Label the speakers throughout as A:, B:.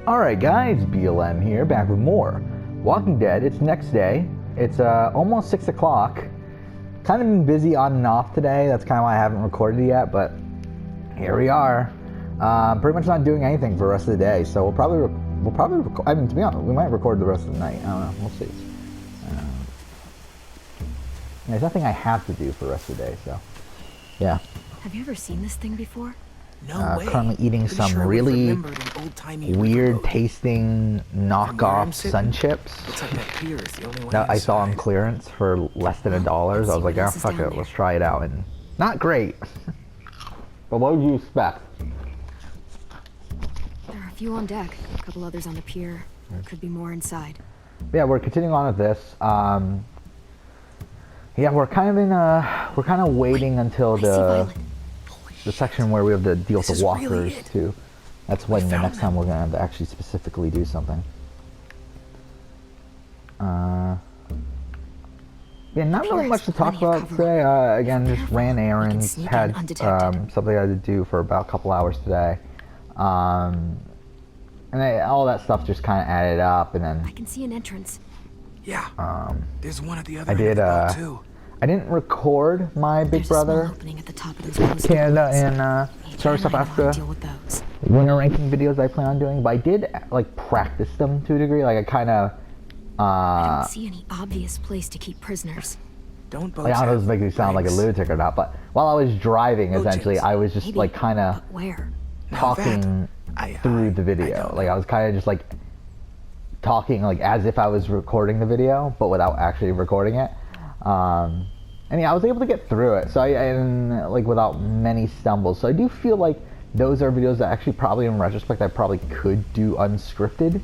A: Alright guys, BLM here, back with more Walking Dead. It's next day. It's almost 6 o'clock. Kind of been busy on and off today. That's kind of why I haven't recorded yet, but here we are. Pretty much not doing anything for the rest of the day, so we'll probably record. I mean, to be honest, we might record the rest of the night. I don't know. We'll see. There's nothing I have to do for the rest of the day, so yeah.
B: Have you ever seen this thing before?
C: No way.
A: Currently eating some really weird tasting knockoff sun chips that I saw on clearance for less than $1. I was like, oh fuck it, let's try it out. And not great. But what would you expect?
B: There are a few on deck, a couple others on the pier. There could be more inside.
A: Yeah, we're continuing on with this. Yeah, we're kind of waiting until the section where we have to deal with the walkers too. That's when the next time we're gonna have to actually specifically do something. Yeah, not really much to talk about today. Again, just ran errands, had something I had to do for about a couple hours today, and all that stuff just kind of added up, and then
B: I can see an entrance.
C: Yeah. There's one at the other end of the boat too.
A: I didn't record my Big Brother Canada and Star South Africa winter ranking videos I plan on doing, but I did like practice them to a degree. Like I kind of.
B: I don't see any obvious place to keep prisoners.
C: Don't
A: like, I don't know if this makes me sound like a lunatic or not, but while I was driving, essentially, I was just like kind of talking through the video. Like I was kind of just like talking like as if I was recording the video, but without actually recording it. And yeah, I was able to get through it, so and like without many stumbles. So I do feel like those are videos that actually probably in retrospect I probably could do unscripted.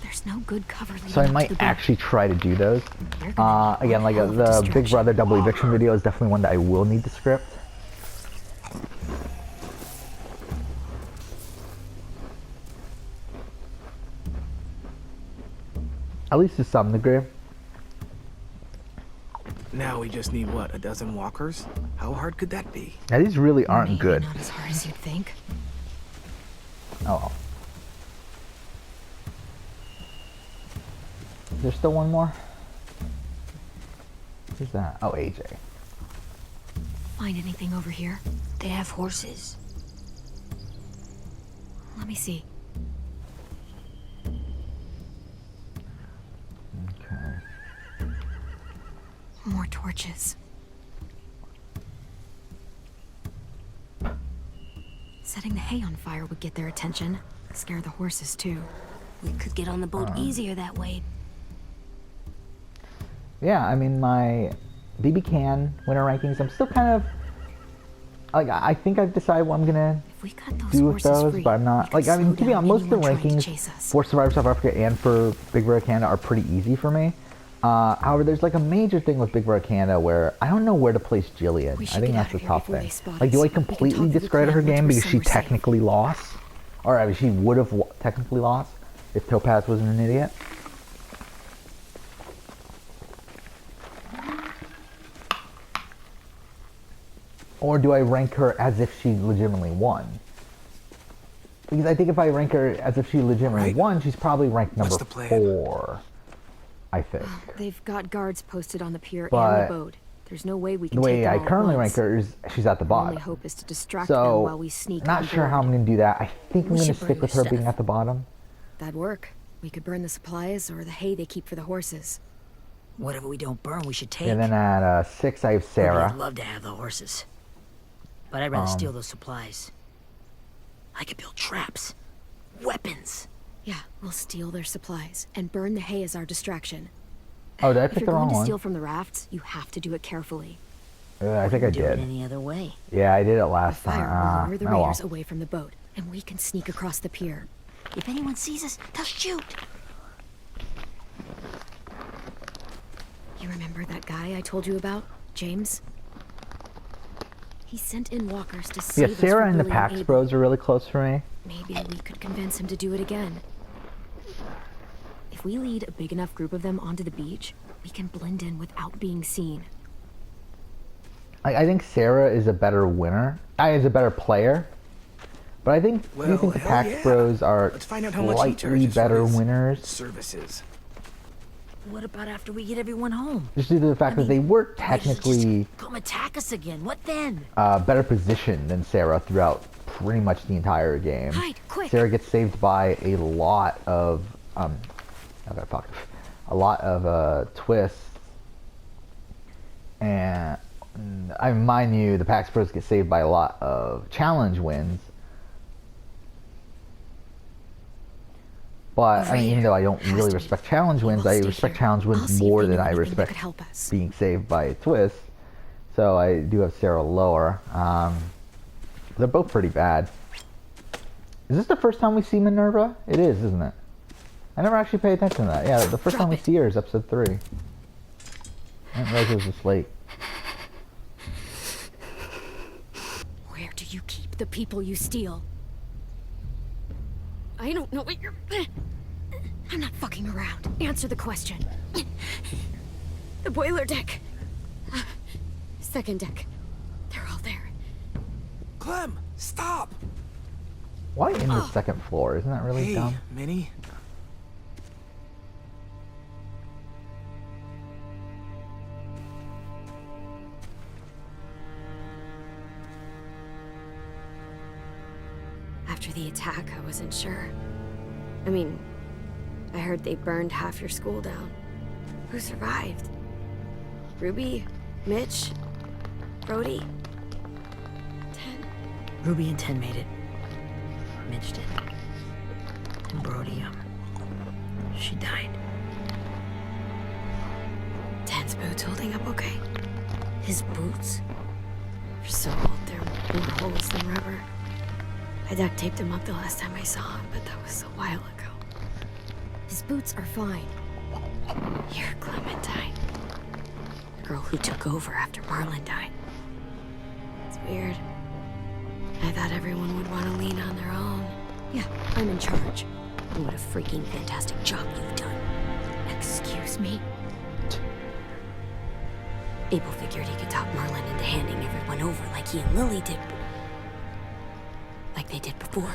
B: There's no good cover.
A: So I might actually try to do those. Again, like the Big Brother double eviction video is definitely one that I will need to script. At least to some degree.
C: Now we just need, what, a dozen walkers? How hard could that be?
A: Yeah, these really aren't
B: Maybe
A: good.
B: Not as hard as you'd think.
A: Oh well. Is there still one more? Who's that? Oh, AJ.
B: Find anything over here?
D: They have horses.
B: Let me see.
A: Okay.
B: More torches. Setting the hay on fire would get their attention. Scare the horses too.
D: We could get on the boat easier that way.
A: Yeah, I mean my BB Can winter rankings. I'm still kind of like I think I've decided what I'm gonna do with those, but I'm not like I mean to be honest, most of the rankings for Survivor South Africa and for Big Brother Canada are pretty easy for me. However, there's like a major thing with Big Brother Canada where I don't know where to place Jillian. I think that's the tough thing. Like, do I completely discredit her game because she technically lost? Or I mean, she would have technically lost if Topaz wasn't an idiot. Or do I rank her as if she legitimately won? Because I think if I rank her as if she legitimately won, she's probably ranked number 4. I think.
B: They've got guards posted on the pier and the boat. There's no way we can
A: the way
B: take them
A: I
B: all
A: currently
B: at
A: rank
B: once.
A: her is she's at the
B: Our
A: bottom.
B: only hope is to distract them while we sneak
A: Not
B: on
A: sure
B: board.
A: how I'm gonna do that. I think I'm
D: We
A: gonna
D: should
A: stick
D: burn
A: with
D: their
A: her being
D: stuff.
A: at the bottom.
B: That'd work. We could burn the supplies or the hay they keep for the horses.
D: Whatever we don't burn, we should take.
A: And then at 6 I have Sarah.
D: I'd love to have the horses, but I'd rather steal those supplies. I could build traps, weapons.
B: Yeah, we'll steal their supplies and burn the hay as our distraction.
A: Oh, did I
B: If
A: pick
B: you're
A: the
B: going
A: wrong
B: to
A: one?
B: steal from the rafts, you have to do it carefully.
A: I think I
D: Do it
A: did.
D: any other way.
A: Yeah, I did it last
B: Fire will
A: time.
B: lure the
A: Oh well.
B: raiders away from the boat, and we can sneak across the pier.
D: If anyone sees us, they'll shoot.
B: You remember that guy I told you about, James? He sent in walkers to
A: Yeah,
B: save us
A: Sarah
B: from
A: and the
B: Billy
A: Pax
B: Abel.
A: Bros are really close for me.
B: Maybe we could convince him to do it again. If we lead a big enough group of them onto the beach, we can blend in without being seen.
A: I think Sarah is a better winner. Is a better player. But I think
C: Well,
A: the
C: hell
A: PAX
C: yeah.
A: Bros are
C: Let's find out how much he
A: slightly
C: charges for
A: better
C: his
A: winners.
C: services.
D: What about after we get everyone home?
A: Just due to the fact that they were technically
D: Come attack us again. What then?
A: better positioned than Sarah throughout pretty much the entire game.
B: Hide, quick.
A: Sarah gets saved by a lot of twists, and I mind you, the PAX Pros get saved by a lot of challenge wins. But I mean, even though I don't really respect challenge wins, I respect challenge wins more than I respect being saved by a twist. So I do have Sarah lower. They're both pretty bad. Is this the first time we see Minerva? It is, isn't it? I never actually paid attention to that. Yeah, the first time we see her is episode 3. I didn't realize it was this late.
B: Where do you keep the people you steal? I don't know what you're... I'm not fucking around. Answer the question. The boiler deck. Second deck. They're all there.
C: Clem, stop!
A: Why in the second floor? Isn't that really
C: Hey,
A: dumb?
C: Minnie.
B: After the attack, I wasn't sure. I mean, I heard they burned half your school down. Who survived? Ruby? Mitch? Brody? Ten?
D: Ruby and Ten made it. Mitch did. And Brody, she died.
B: Ten's boots holding up okay?
D: His boots?
B: They're so old, they're more holes than rubber. I duct taped him up the last time I saw him, but that was a while ago. His boots are fine. You're Clementine. The girl who took over after Marlon died. It's weird. I thought everyone would want to lean on their own. Yeah, I'm in charge. And what a freaking fantastic job you've done. Excuse me? Abel figured he could talk Marlon into handing everyone over like he and Lily did. Like they did before.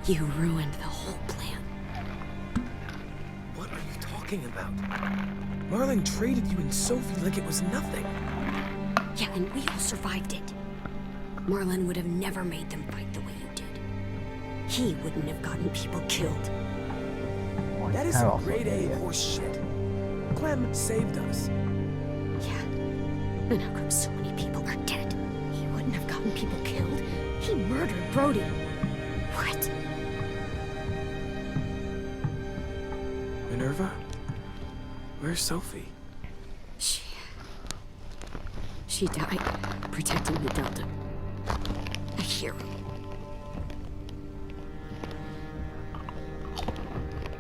B: You ruined the whole plan.
C: What are you talking about? Marlon traded you and Sophie like it was nothing.
B: Yeah, and we all survived it. Marlon would have never made them fight the way you did. He wouldn't have gotten people killed.
A: Well,
C: That
A: he's
C: is
A: kinda
C: some
A: also
C: grade
A: an
C: A
A: idiot.
C: horse shit. Clem saved us.
B: Yeah. And how come so many people are dead? He wouldn't have gotten people killed. He murdered Brody. What?
C: Minerva? Where's Sophie?
B: She died protecting the Delta. A hero.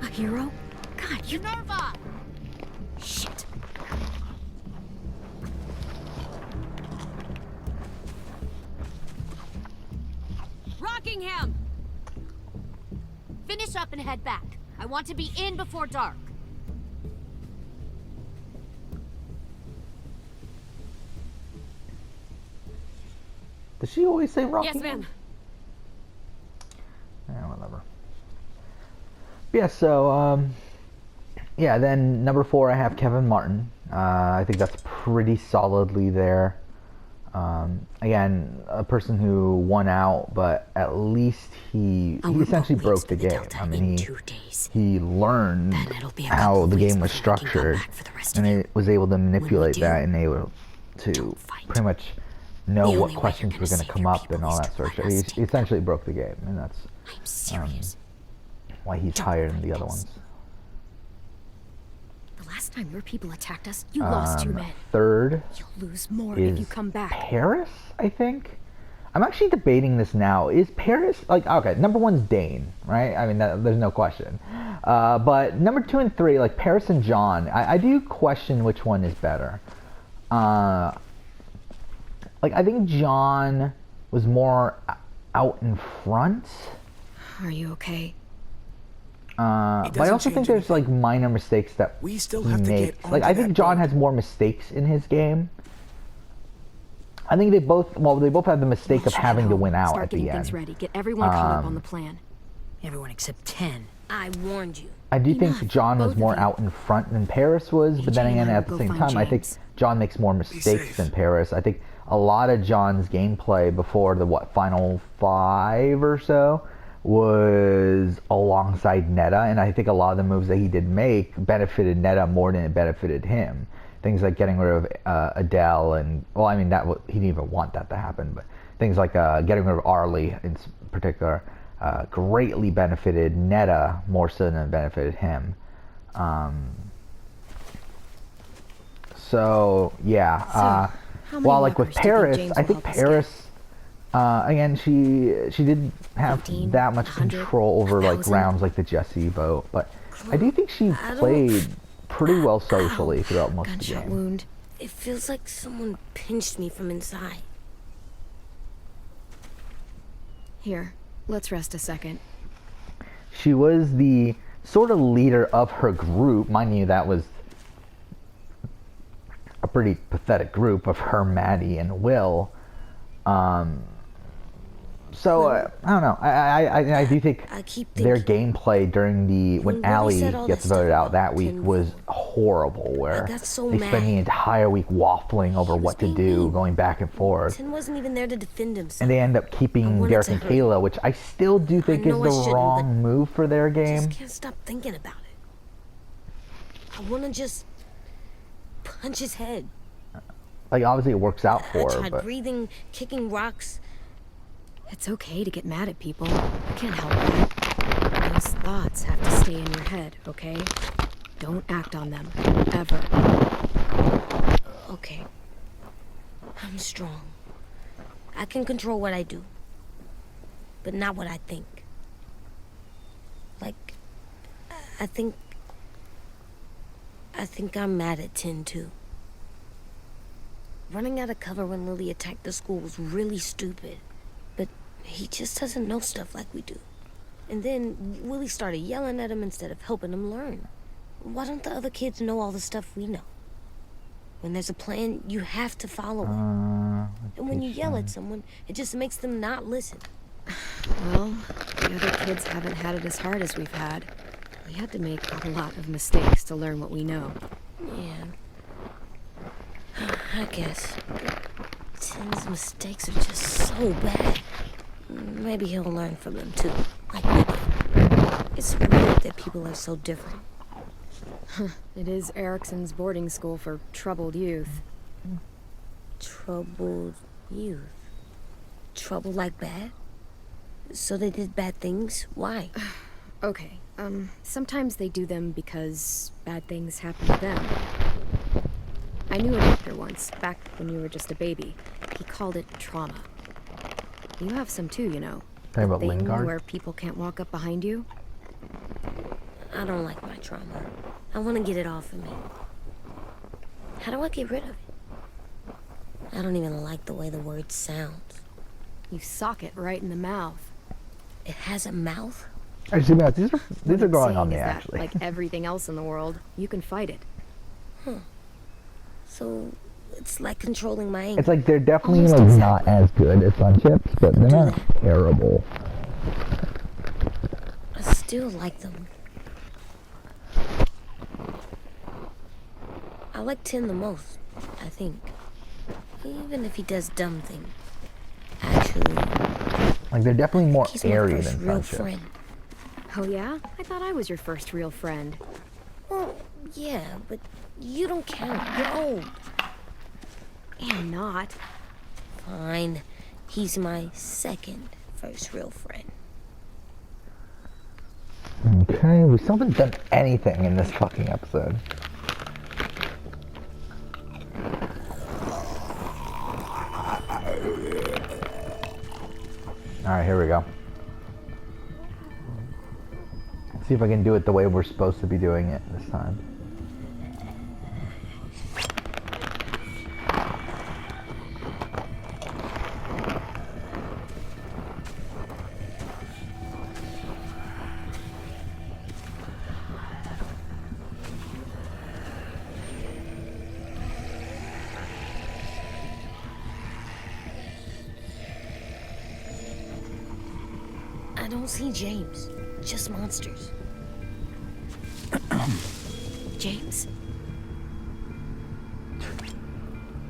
B: A hero? God, you... Minerva! Shit.
E: Rockingham! Finish up and head back. I want to be in before dark.
A: Does she always say Rocky?
B: Yes, ma'am.
A: Yeah, whatever. Yeah, so, yeah, then number 4, I have Kevin Martin. I think that's pretty solidly there. Again, a person who won out, but at least he essentially broke the game. I mean, he learned how the game was structured, and he was able to manipulate that, and able to pretty much know what questions were going to come up and all that sort of shit. He essentially broke the game, and that's why he's higher than the other ones.
B: The last time your people attacked us, you lost 2 men.
A: Third
B: You'll lose more
A: is
B: if you come back.
A: Paris, I think. I'm actually debating this now. Is Paris, like, okay, number 1's Dane, right? I mean, there's no question. But number 2 and 3, like Paris and John, I do question which one is better. Like, I think John was more out in front.
B: Are you okay?
A: But I also think there's like minor mistakes that
C: We still
A: he
C: have to
A: makes.
C: get
A: Like,
C: onto
A: I think
C: that
A: John
C: boat.
A: has more mistakes in his game. I think they both had the mistake of
B: Should
A: having to
B: help.
A: win out
B: Start
A: at the
B: getting things
A: end.
B: ready. Get everyone caught up on the plan.
D: Everyone except 10.
B: I warned you.
A: I do
B: Enough,
A: think John was
B: both
A: more
B: of you.
A: out in front than Paris was, but then
B: AJ and
A: again,
B: I
A: at
B: will
A: the
B: go
A: same
B: find
A: time, I think
B: James.
A: John makes more mistakes
C: safe.
A: than Paris. I think a lot of John's gameplay before the final 5 or so was alongside Netta, and I think a lot of the moves that he did make benefited Netta more than it benefited him. Things like getting rid of Adele, and well, I mean he didn't even want that to happen, but things like getting rid of Arlie in particular greatly benefited Netta more so than it benefited him. So yeah,
B: how many
A: while like with
B: walkers do you think
A: Paris,
B: James
A: I
B: will
A: think
B: help us get?
A: Paris, again, she didn't have
B: 15,
A: that much
B: 100,
A: control over like
B: 1,000?
A: rounds like the Jesse vote, but I do think she played pretty well socially throughout most of the
B: Gunshot
A: game.
B: wound. It feels like someone pinched me from inside. Here, let's rest a second.
A: She was the sort of leader of her group. Mind you, that was a pretty pathetic group of her, Maddie, and Will. So I don't know. I do think
B: I keep
A: their
B: thinking,
A: gameplay during when
B: Willie
A: Allie
B: said all
A: gets
B: that stuff
A: voted out
B: about
A: that week
B: 10
A: was horrible. Where
B: I got so
A: they spent the
B: mad.
A: entire week waffling over
B: was
A: what to
B: being
A: do,
B: mean.
A: going back and forth.
B: Tim wasn't even there to defend himself.
A: And they end up
B: I
A: keeping
B: wanted
A: Derek
B: to
A: and
B: hurt
A: Kayla, which I still do think is
B: know I
A: the
B: shouldn't,
A: wrong move for their
B: I
A: game.
B: just can't stop thinking about it. I want to just punch his head.
A: Like obviously it works out
B: I
A: for her,
B: tried
A: but
B: breathing, kicking rocks. It's okay to get mad at people. I can't help it. Those thoughts have to stay in your head, okay? Don't act on them. Ever. Okay. I'm strong. I can control what I do. But not what I think. Like, I think I'm mad at Tin, too. Running out of cover when Lily attacked the school was really stupid. But he just doesn't know stuff like we do. And then Willie started yelling at him instead of helping him learn. Why don't the other kids know all the stuff we know? When there's a plan, you have to follow it. And when you yell at someone, it just makes them not listen. Well, the other kids haven't had it as hard as we've had. We had to make a lot of mistakes to learn what we know. Yeah. I guess. Tim's mistakes are just so bad. Maybe he'll learn from them too, like we did. It's weird that people are so different. It is Erickson's boarding school for troubled youth. Troubled youth? Trouble like bad? So they did bad things? Why? Okay, sometimes they do them because bad things happen to them. I knew a doctor once, back when you were just a baby. He called it trauma. You have some too, you know.
A: Talking about
B: The thing
A: Lingard?
B: where people can't walk up behind you. I don't like my trauma. I want to get it off of me. How do I get rid of it? I don't even like the way the word sounds. You sock it right in the mouth. It has a mouth?
A: Actually, man, these are
B: What it's
A: growing on
B: saying
A: me
B: is that,
A: actually.
B: like everything else in the world, you can fight it. So it's like controlling my anger.
A: It's like they're definitely
B: Almost
A: like
B: exactly.
A: not as good as Sun Chips, but they're not terrible.
B: I still like them. I like Tin the most, I think. Even if he does dumb things. Actually,
A: Like they're definitely more
B: he's my
A: airy
B: first
A: than
B: real
A: Sun Chips.
B: friend. Oh yeah? I thought I was your first real friend. Well, yeah, but you don't count. You're old. I'm not. Fine. He's my second first real friend.
A: Okay, we still haven't done anything in this fucking episode. Alright, here we go. Let's see if I can do it the way we're supposed to be doing it this time.
B: don't see James. Just monsters. James?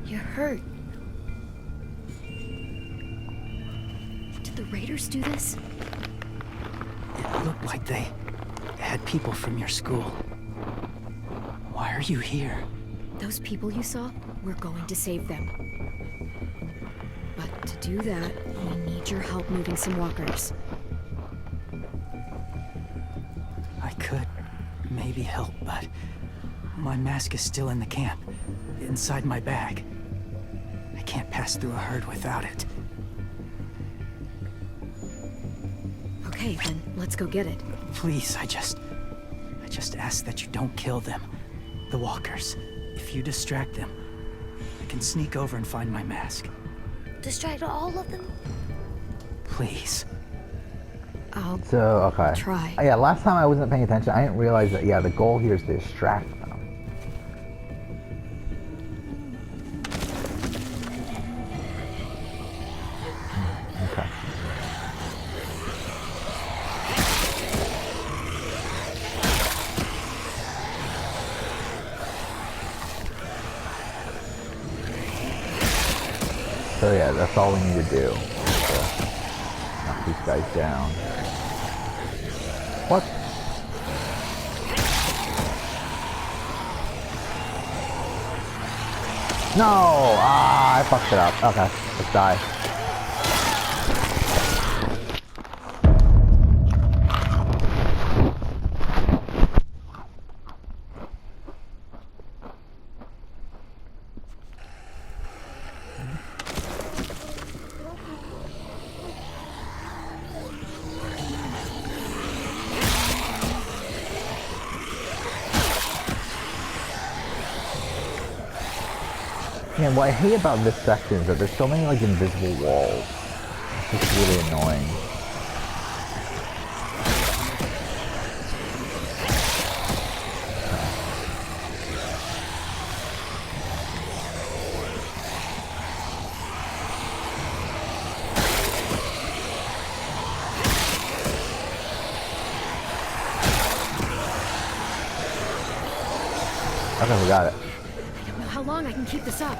B: You're hurt. Did the Raiders do this?
F: It looked like they had people from your school. Why are you here?
B: Those people you saw, we're going to save them. But to do that, we need your help moving some walkers.
F: I could maybe help, but my mask is still in the camp, inside my bag. I can't pass through a herd without it.
B: Okay, then let's go get it.
F: Please, I just ask that you don't kill them. The walkers. If you distract them, I can sneak over and find my mask.
B: Distract all of them?
F: Please.
A: So, okay.
B: Try.
A: Yeah, last time I wasn't paying attention. I didn't realize that, yeah, the goal here is to distract them. Okay. So yeah, that's all we need to do. Knock these guys down. What? No! Ah, I fucked it up. Okay, let's die. Man, what I hate about this section is that there's so many like invisible walls. It's just really annoying. Okay, we got it.
B: How long I can keep this up?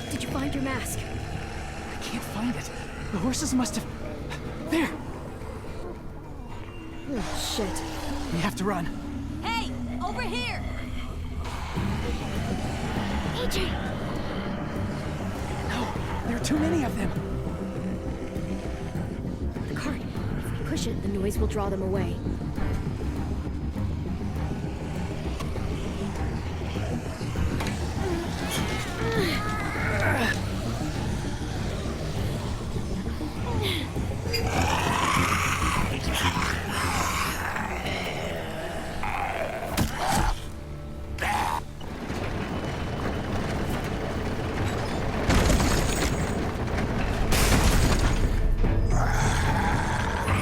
B: Did you find your mask?
F: I can't find it. The horses must have... There!
B: Oh, shit.
F: We have to run.
E: Hey, over here!
B: AJ!
F: No, there are too many of them.
B: The cart. If we push it, the noise will draw them away.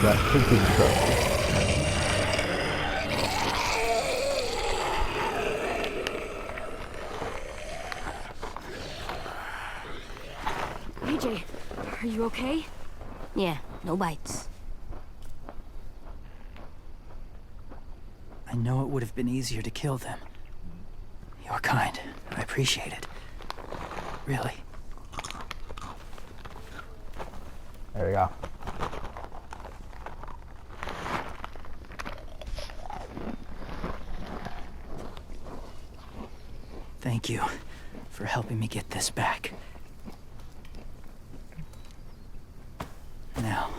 A: That could be trouble.
B: AJ, are you okay?
D: Yeah, no bites.
F: I know it would have been easier to kill them. You're kind. I appreciate it. Really.
A: There we go.
F: Thank you for helping me get this back. Now,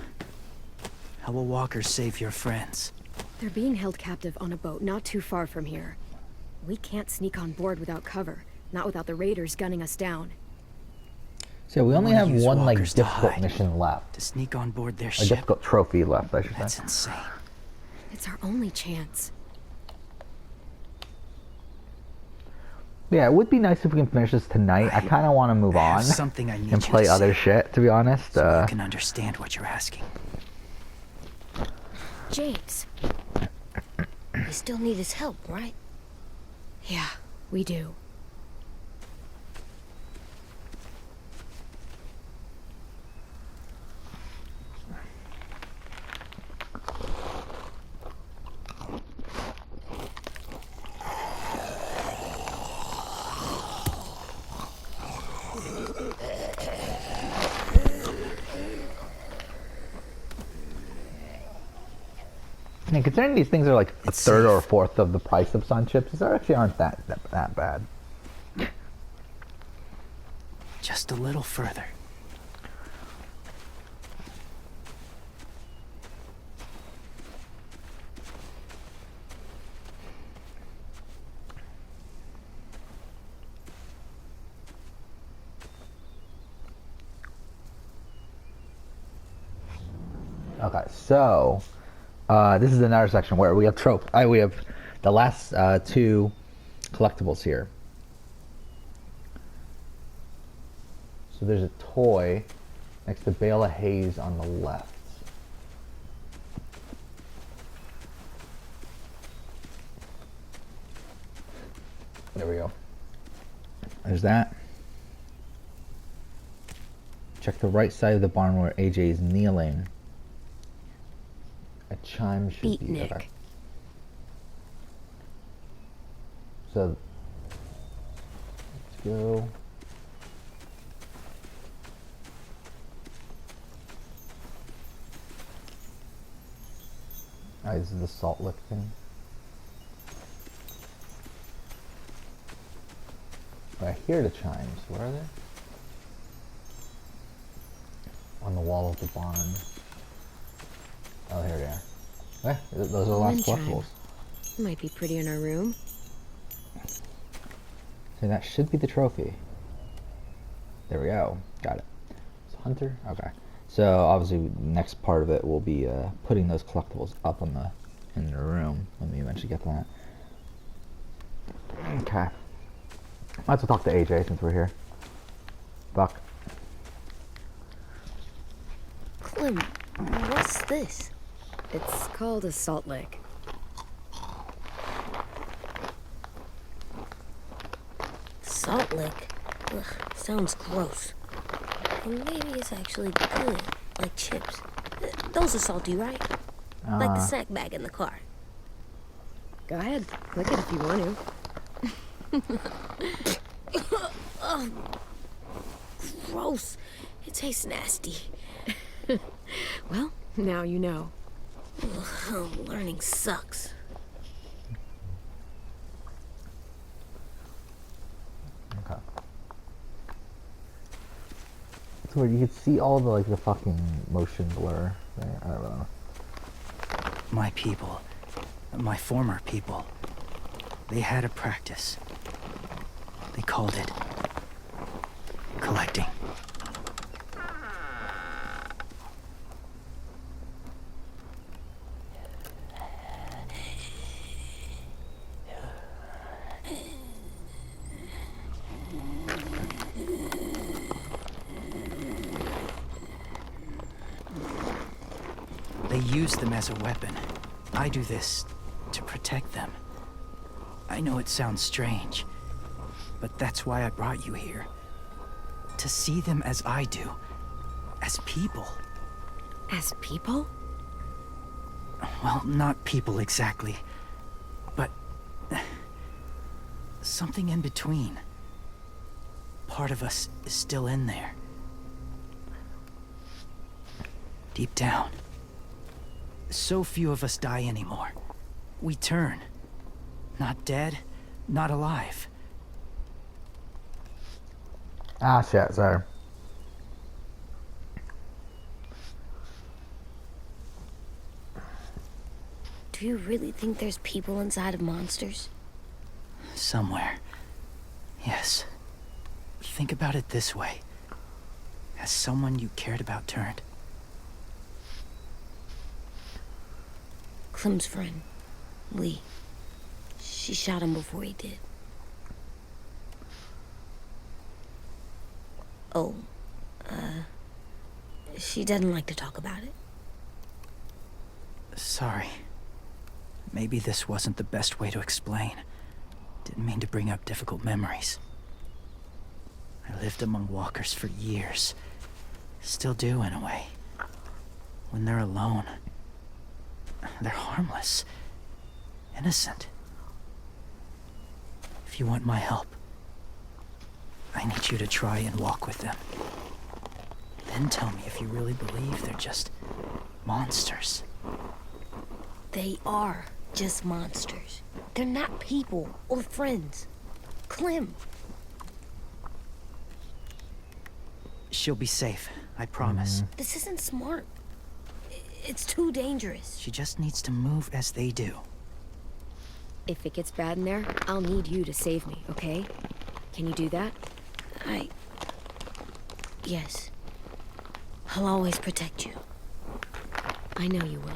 F: how will walkers save your friends?
B: They're being held captive on a boat not too far from here. We can't sneak on board without cover, not without the raiders gunning us down.
A: So we only
F: wanna
A: have
F: use
A: one like
F: walkers to
A: difficult
F: hide,
A: mission left.
F: To sneak on board their
A: A
F: ship?
A: difficult trophy left, I should
F: That's
A: say.
F: insane.
B: It's our only chance.
A: Yeah, it would be nice if we can finish this tonight. I kind of want to move
F: I have
A: on
F: something I need
A: and
F: you
A: play
F: to
A: other
F: say,
A: shit, to be honest.
F: so I can understand what you're asking.
B: James. We still need his help, right? Yeah, we do.
A: And considering these things are like a
F: It's
A: third or a
F: safe.
A: fourth of the price of Sun chips, these actually aren't that bad.
F: Just a little further.
A: Okay, so this is another section where we have we have the last two collectibles here. So there's a toy next to Bale of Haze on the left. There we go. There's that. Check the right side of the barn where AJ is kneeling. A chime should be
B: Beatnik.
A: okay. So let's go. Alright, this is the salt lick thing. I hear the chimes. Where are they? On the wall of the barn. Oh, here they are. Those are the last
B: Wind chime.
A: collectibles.
B: Might be pretty in our room.
A: So that should be the trophy. There we go. Got it. It's Hunter? Okay. So obviously the next part of it will be putting those collectibles up on in the room when we eventually get to that. Okay. Let's talk to AJ since we're here. Buck.
B: Clem, what's this? It's called a salt lick. Salt lick? Ugh, sounds gross. And maybe it's actually good, like chips. Those are salty, right? Like the snack bag in the car. Go ahead, lick it if you want to. Ugh. Gross. It tastes nasty. Well, now you know. Ugh, learning sucks.
A: Okay. So where you could see all the fucking motion blur there. I don't know.
F: My people, my former people, they had a practice. They called it collecting. They use them as a weapon. I do this to protect them. I know it sounds strange, but that's why I brought you here. To see them as I do. As people.
B: As people?
F: Well, not people exactly, but something in between. Part of us is still in there. Deep down. So few of us die anymore. We turn. Not dead, not alive.
A: Ah, shit, sorry.
B: Do you really think there's people inside of monsters?
F: Somewhere. Yes. Think about it this way. Has someone you cared about turned?
B: Clem's friend, Lee. She shot him before he did. Oh, she doesn't like to talk about it.
F: Sorry. Maybe this wasn't the best way to explain. Didn't mean to bring up difficult memories. I lived among walkers for years. Still do, in a way. When they're alone, they're harmless. Innocent. If you want my help, I need you to try and walk with them. Then tell me if you really believe they're just monsters.
B: They are just monsters. They're not people or friends. Clem.
F: She'll be safe, I promise.
B: This isn't smart. It's too dangerous.
F: She just needs to move as they do.
B: If it gets bad in there, I'll need you to save me, okay? Can you do that? Yes. I'll always protect you. I know you will.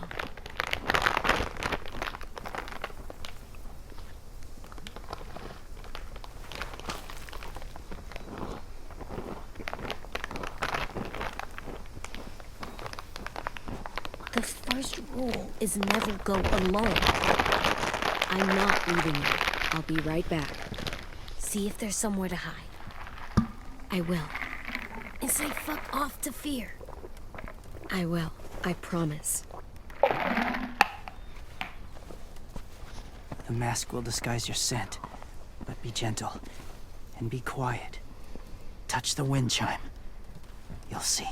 B: The first rule is never go alone. I'm not leaving you. I'll be right back. See if there's somewhere to hide. I will. And say fuck off to fear. I will. I promise.
F: The mask will disguise your scent, but be gentle and be quiet. Touch the wind chime. You'll see.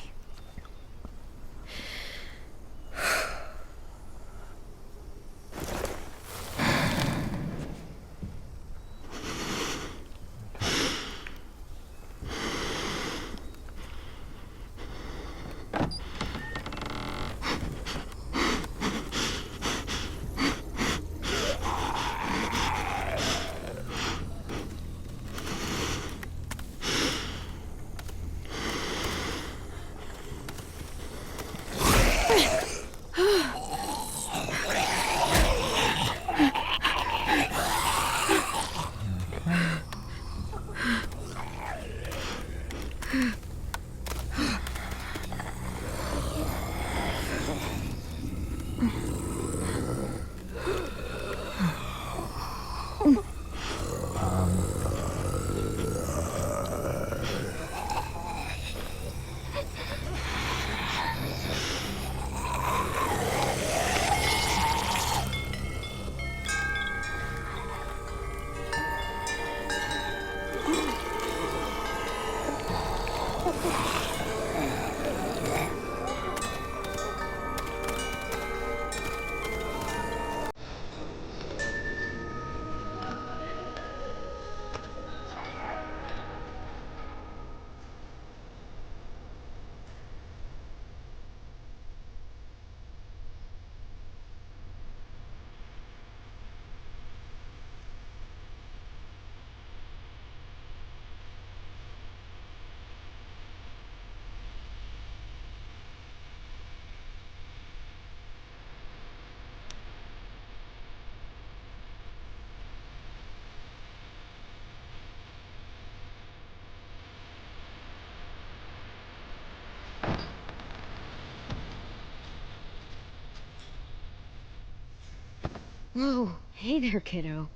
B: Whoa, hey there, kiddo.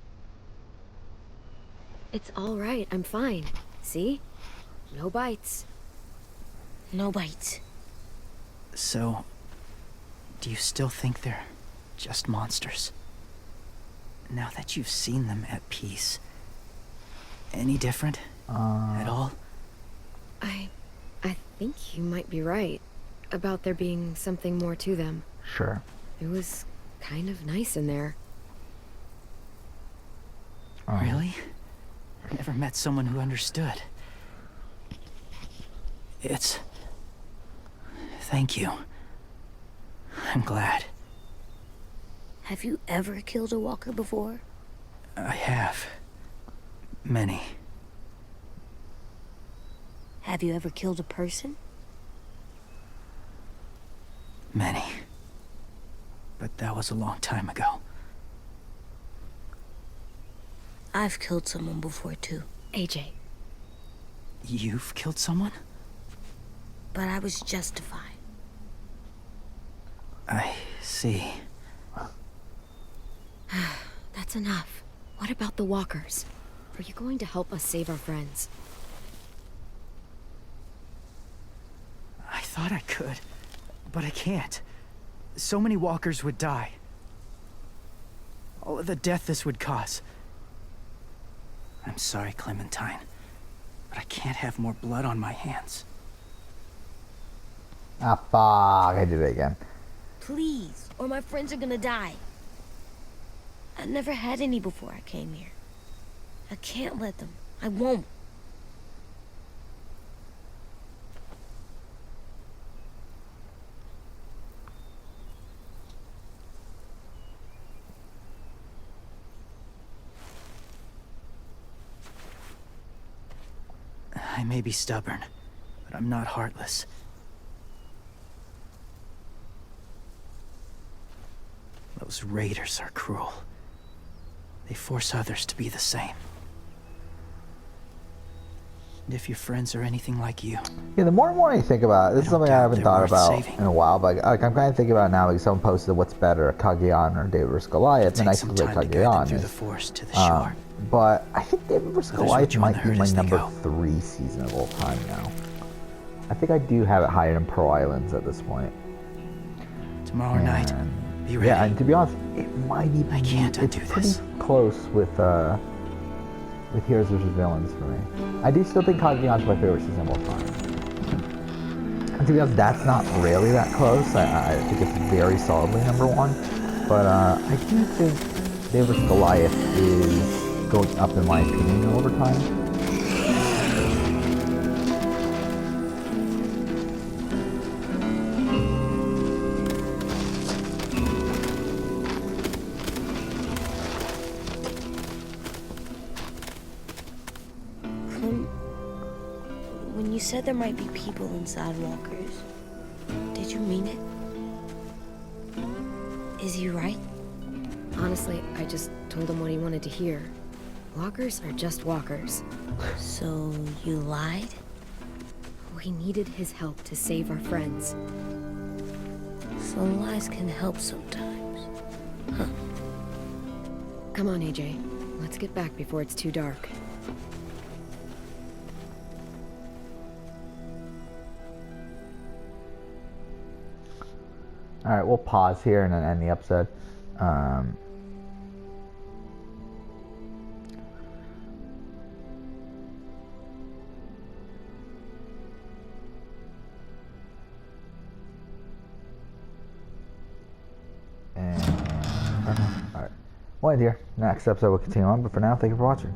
B: It's all right, I'm fine. See? No bites. No bites.
F: So, do you still think they're just monsters? Now that you've seen them at peace, any different at all?
B: I think you might be right about there being something more to them.
A: Sure.
B: It was kind of nice in there.
F: Really? Never met someone who understood. Thank you. I'm glad.
B: Have you ever killed a walker before?
F: I have. Many.
B: Have you ever killed a person?
F: Many. But that was a long time ago.
B: I've killed someone before too. AJ.
F: You've killed someone?
B: But I was justified.
F: I see.
B: That's enough. What about the walkers? Are you going to help us save our friends?
F: I thought I could, but I can't. So many walkers would die. All of the death this would cause. I'm sorry, Clementine, but I can't have more blood on my hands.
A: Ah, fuck. I did it again.
B: Please, or my friends are gonna die. I never had any before I came here. I can't let them. I won't.
F: I may be stubborn, but I'm not heartless. Those raiders are cruel. They force others to be the same. And if your friends are anything like you...
A: Yeah, the more and more I think about it, this is something I haven't thought about
F: saving.
A: in a while, but like, I'm kind of thinking about it now, like someone posted what's better, Cagayan or David vs. Goliath, and I think Cagayan
F: through the
A: is.
F: forest to the shore.
A: But I think David vs.
F: Others will
A: Goliath
F: join
A: might
F: the
A: be
F: herd
A: my
F: as they
A: number
F: go.
A: 3 season of all time now. I think I do have it higher than Pearl Islands at this point.
F: Tomorrow night,
A: And-
F: be ready.
A: Yeah, and to be honest, it might even
F: I can't
A: it's
F: undo
A: pretty
F: this.
A: close with Heroes vs. Villains for me. I do still think Cagayan's my favorite season of all time. And to be honest, that's not really that close. I think it's very solidly number 1. But I do think David vs. Goliath is going up in my opinion over time.
B: When you said there might be people inside walkers, did you mean it? Is he right?
G: Honestly, I just told him what he wanted to hear. Walkers are just walkers.
B: So you lied?
G: We needed his help to save our friends.
B: So lies can help sometimes. Huh.
G: Come on, AJ. Let's get back before it's too dark.
A: Alright, we'll pause here and then end the episode. And alright, we'll end here. Next episode we'll continue on, but for now, thank you for watching.